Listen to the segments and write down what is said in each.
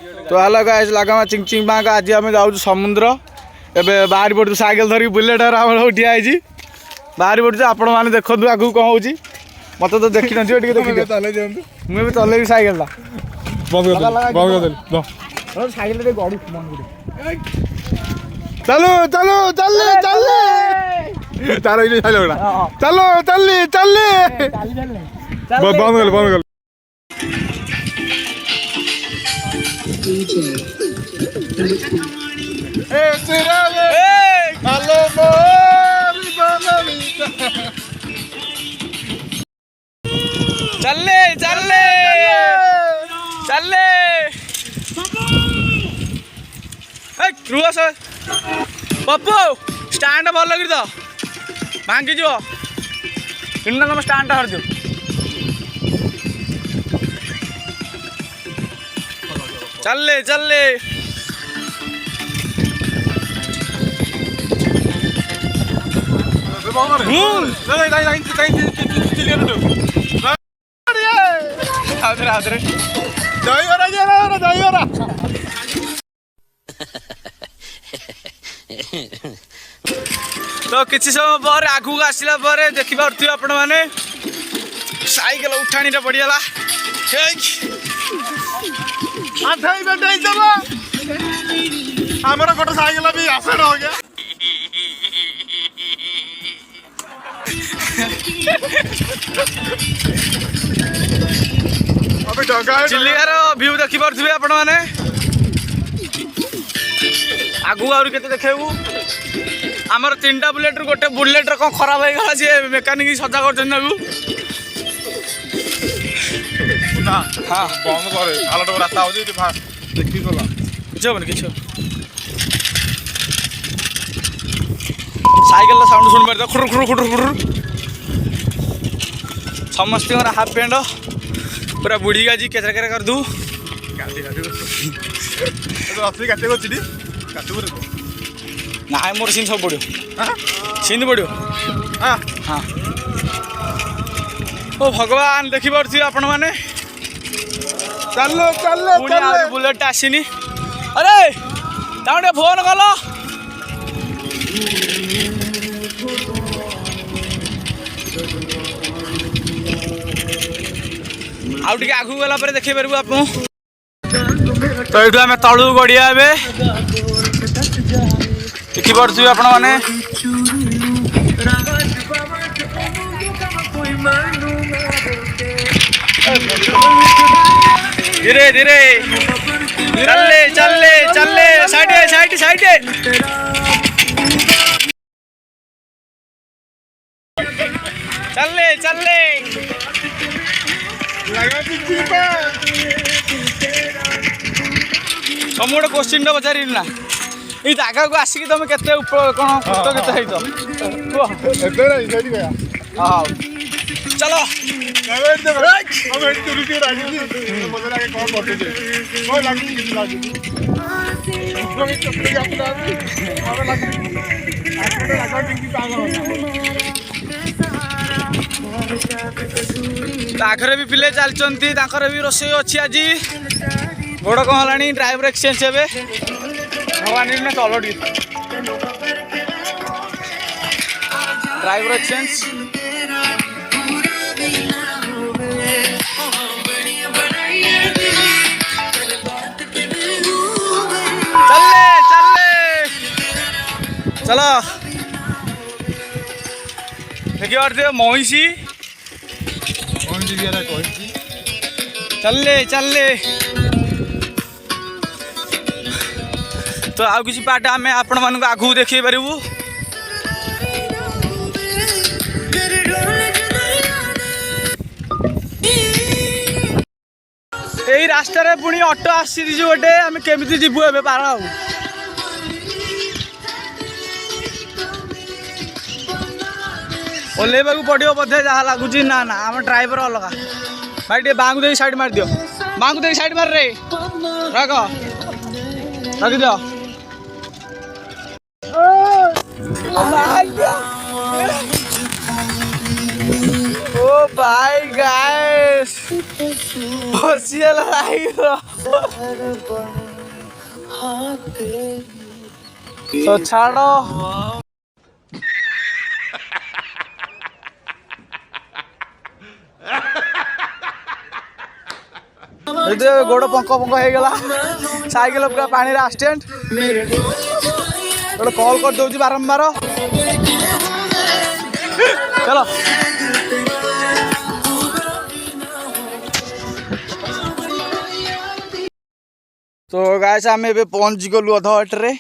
तो hello guys लगामा चिंग चिंग बांग आज आम जाऊँ समुद्र एवं बाहरी पड़ू साइकेल धरिक बुलेट ठिया है बाहरी पड़ू आपण मैंने देखु आगू कौन हो मत तो देखी नथिबे मुझे चलेबी साइकेल साइकेल गड़ी चलो चलो चल चल तार चलो चल चल बंद कर बंद कर चले चले चले रुह सर पप्पू स्टांड भल लगी तो भांगी जो इन्ना तुम स्टांड हर जो चले चले तो किसी समय पर आगू आसला देखी पारे आपण मैंने साइकेल उठाणी पड़गला आमर गोटे साइकेल भी आसेड हो गया चिलिकार व्यू देखी पारे आपण मैंने आगू आहुरी केते देखेबू आमर 3टा बुलेट रु गोटे बुलेट कौन खराब हो गला सी मेकानिक सजा कर हाँ बंद कर आलट रास्ता हो देखी गला किछ होबन किछ साइकेल साउंड सुन पार खुर खुर खुर खुर समस्त हाफ पैंट पूरा बुढ़ी गाजी केचरा केरा कर दू ना मोर सीन सब पड़ो सीन पड़ो हाँ हाँ ओ भगवान देखी पारे आपण मैंने चलो चलो बुलेट आसीनी अरे ताऊ फोन कल आउ टे आगू गला देखी पारू आप तो ये आम तलू गड़िया देखी पारे आपण मैंने धीरे धीरे चले चले चले साइड साइड साइड चले चले तुम गोटे क्वेश्चन पचार ना ये जगह को आसिक तुम के कौन कृतज्ञ हाँ चलो आखरे भी पिले चलती भी रोषे अच्छी आज गोड़ कौन है ड्राइवर एक्सचेंज हे भगवान चलो ड्राइवर एक्सचेंज चले चले चलो देखिए पारे महिषी चले चले तो आउ किसी पार्ट आम आपण मान आगू देखी पारू यही रास्तार पुणी ऑटो आसी गोटे आम केमी जीवु ए पार ओल्लैवा पड़ो बोधे जहाँ लगुच ना ना आम ड्राइवर अलग भाई टे बांग दे साइड मार दियो बांग दे साइड मार रे रख रखी दियो ओ भाई गाइस ବସିଗଲା ତ ଛାଡ଼ गोड़ पंक पंक हो गला साइकेल पूरा पानी आक्सीडेंट गोटे कॉल कर दौर बारंबार चलो तो गाइस आम ए पहुंच गलु अध बाटे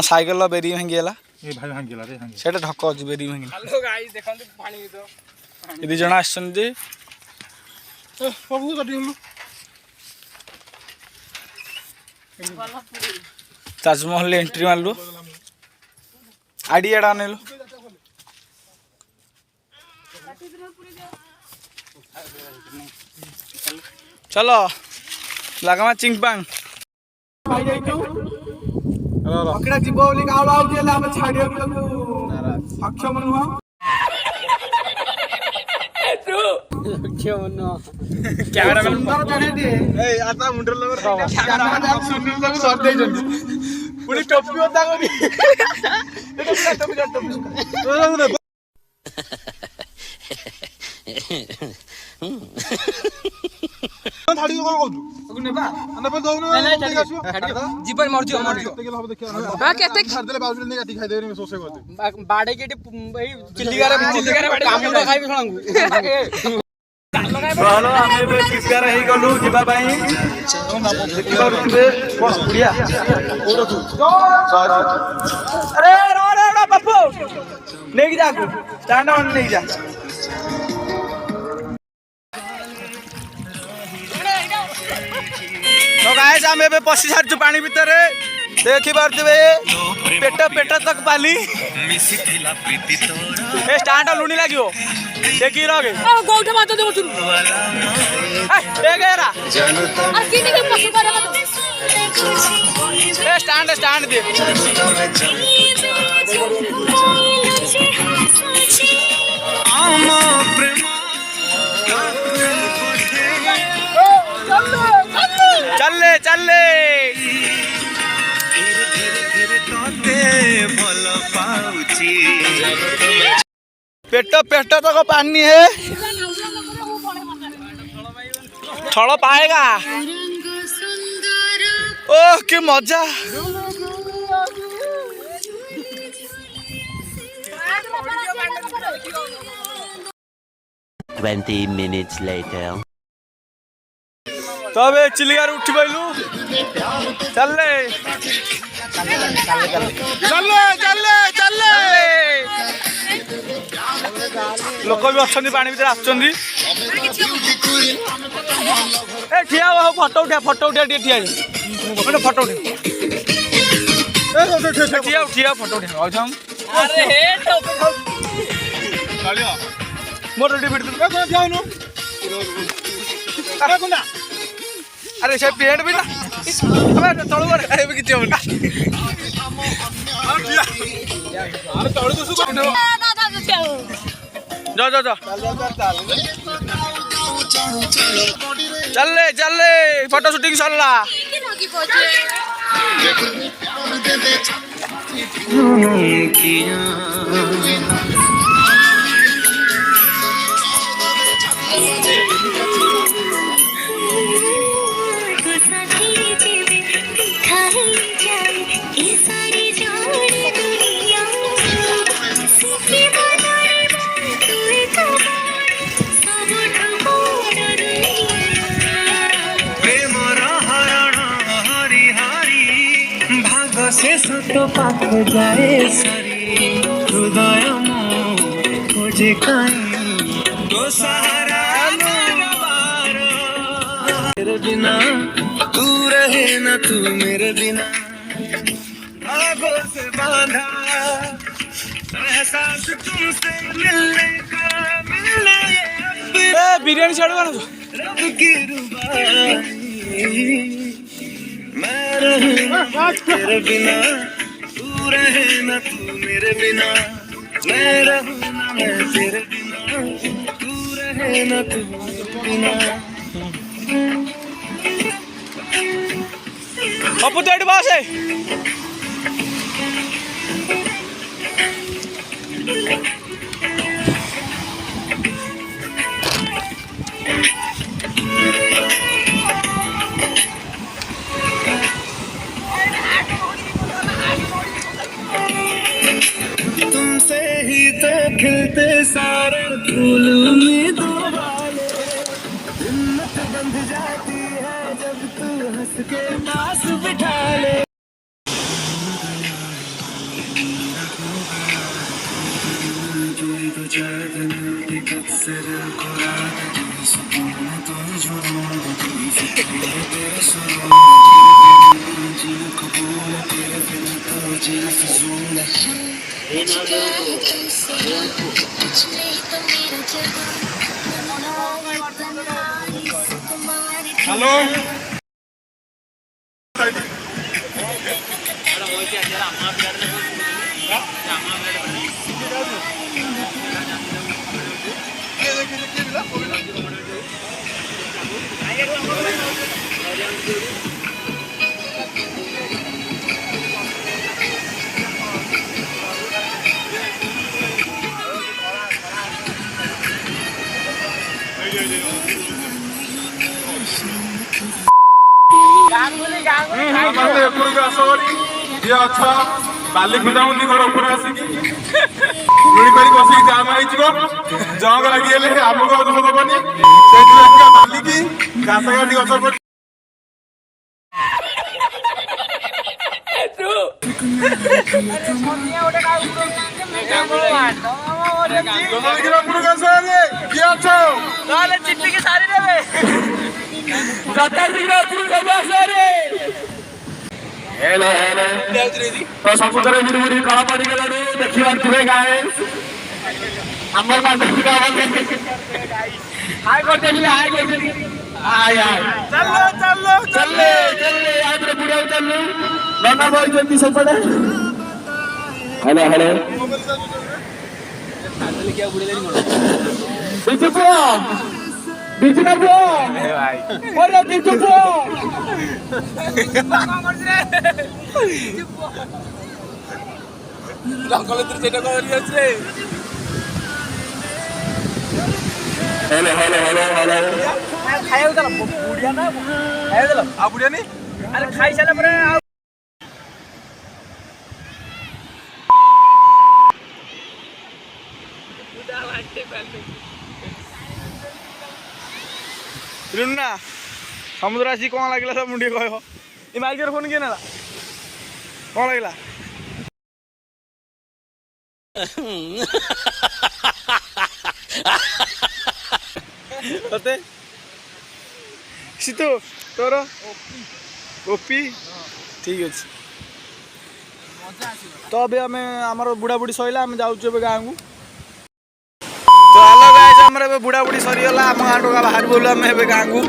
साइकेल बेरी भांगीगला से ढक अच्छे बेरी भांगी दी जन आस ताजमहल एंट्री मारलु आड़ी एड़ा अनेलु चलो लगामा चिंगपांग अकड़ा जीव बोली गावला आउती हला हम छाडियो अक्षम नुह कैमरा मैन सुंदर जणे दे ए आता मुंडर लवर कैमरा मैन सुनील सब शॉट दे जंदी पुणी टोपी होता कोनी टोपी थाड़ी को कहू तू नेबा नेबा दउन जीवन मर जियो तेल हम देखिया बा केते छाड़ देले बाबू ने गाटी खाइ देबे सोसे करते बाडे के चिल्लीगारे काम न खाइबे छणंगु चलो आमे बे किसकार हे गलु जिबा पई देखिबा रुबे कोन बुढ़िया ओडो तू अरे रो बापू नेकी जा को स्टैंड ऑन नेकी जा तो गाइस आम ए पशि सारी पानी भितर देखी पारे पेट पेट तक पाली स्टार्ट लुणी लगे देखी लगे स्टैंड स्टैंड दे चले चले पेट पेट तक पानी है थड़ पाएगा ओह कि मजा 20 minutes later. तब चिलिगार उठी पाइलु चले चले चले चले लोक भी अच्छा पानी भीतर आसुँच ठिया फटो उठा ठिया फटो उठा ठिया फटो उठा मोर अरे से पेड़ भी ना तलू किसी चल चल फोटो शूटिंग सरला से सतो पाख जाए सरी हृदय मो खोजे काई तो सहारा तेरे बिना तू रहे ना तू मेरे बिना आगों से बांधा एहसास तुमसे मिलने का बिरयानी छाड़ो रब की रुबाई मैं रहूं ना तेरे बिना, तू रहे ना तू मेरे बिना, मैं रहूं ना मैं तेरे बिना, तू रहे ना तू मेरे बिना। अप्पू तेरे पास है तुमसे ही तो खिलते सारे फूल उम्मीदों वाले, हिम्मत बंध जाती है जब तू हंस के पास बिठा ले। हेलो अच्छा बाली खुदाऊँ घर ऊपर आसिक लुणी पानी बसिक जाम हो जंग लगे आमको दोष दबनी से बालिकी घास काटी गछ पर तो समुद्र बुड़ी बुड़ी कला पड़ गला देखा थे गाए आमर हाय करते हाय करते हाय हाय चलो चलो चले चले याद बुढ़ा चलू नाना भाई जल्दी से पड़े हेलो हेलो बिजू पो बिजू ना पो अरे बिजू पो जंगल सेटा करी আছে हेलो हेलो हेलो हेलो खाइयो दला बुढ़िया ना खाइयो दला आ बुढ़िया नहीं अरे खाई साला पर रुन्ना समुद्र आसी कौन लगे सब मुंडी कह ये माइक्रोफोन किए ना कौन लगे सीतो तोर ओपी ठीक अच्छे तो अभी आम आम बुढ़ा बुढ़ी सरला आम जाऊँ गाँ को तो हेलो गाइस आम बुढ़ा बुढ़ी सरीगला आम गाँ टोका बाहर बोलू आम गाँ को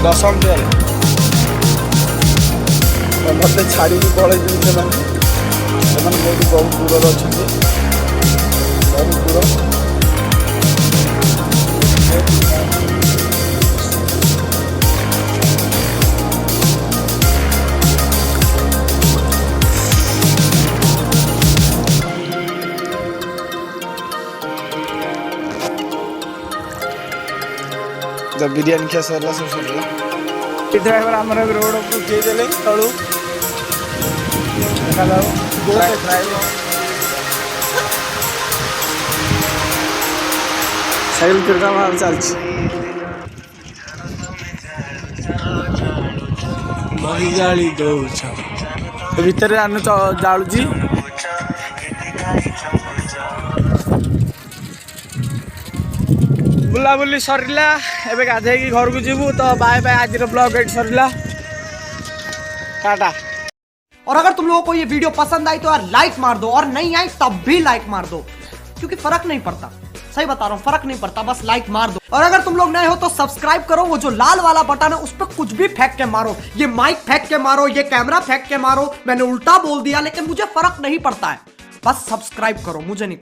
ଦଶମ ଫେଲ୍। ମୋତେ ଛାଡ଼ିକି ପଳେଇଯିବେ ସେମାନେ ବହୁତ ଦୂରରେ ଅଛନ୍ତି, ବହୁତ ଦୂର। जब बिरयानी खिया सरला सब सरला ड्राइवर आमर रोड उपरू उठे देले तळू देखा जाओ ड्राइवर साइकिल किरका मार चलछि मही जाली दउछ भीतर आनु जाळुजी। बुलाबुली सरला एबे गाधेकी घर को जीवु तो बाय बाय। आज ब्लॉग एट सरला टाटा। और अगर तुम लोगों को ये वीडियो पसंद आई तो यार लाइक मार दो, और नहीं आई तब भी लाइक मार दो, क्योंकि फर्क नहीं पड़ता। सही बता रहा हूँ, फर्क नहीं पड़ता, बस लाइक मार दो। और अगर तुम लोग नए हो तो सब्सक्राइब करो, वो जो लाल वाला बटन है उस पर कुछ भी फेंक के मारो, ये माइक फेंक के मारो, ये कैमरा फेंक के मारो, मैंने उल्टा बोल दिया लेकिन मुझे फर्क नहीं पड़ता है, बस सब्सक्राइब करो, मुझे नहीं।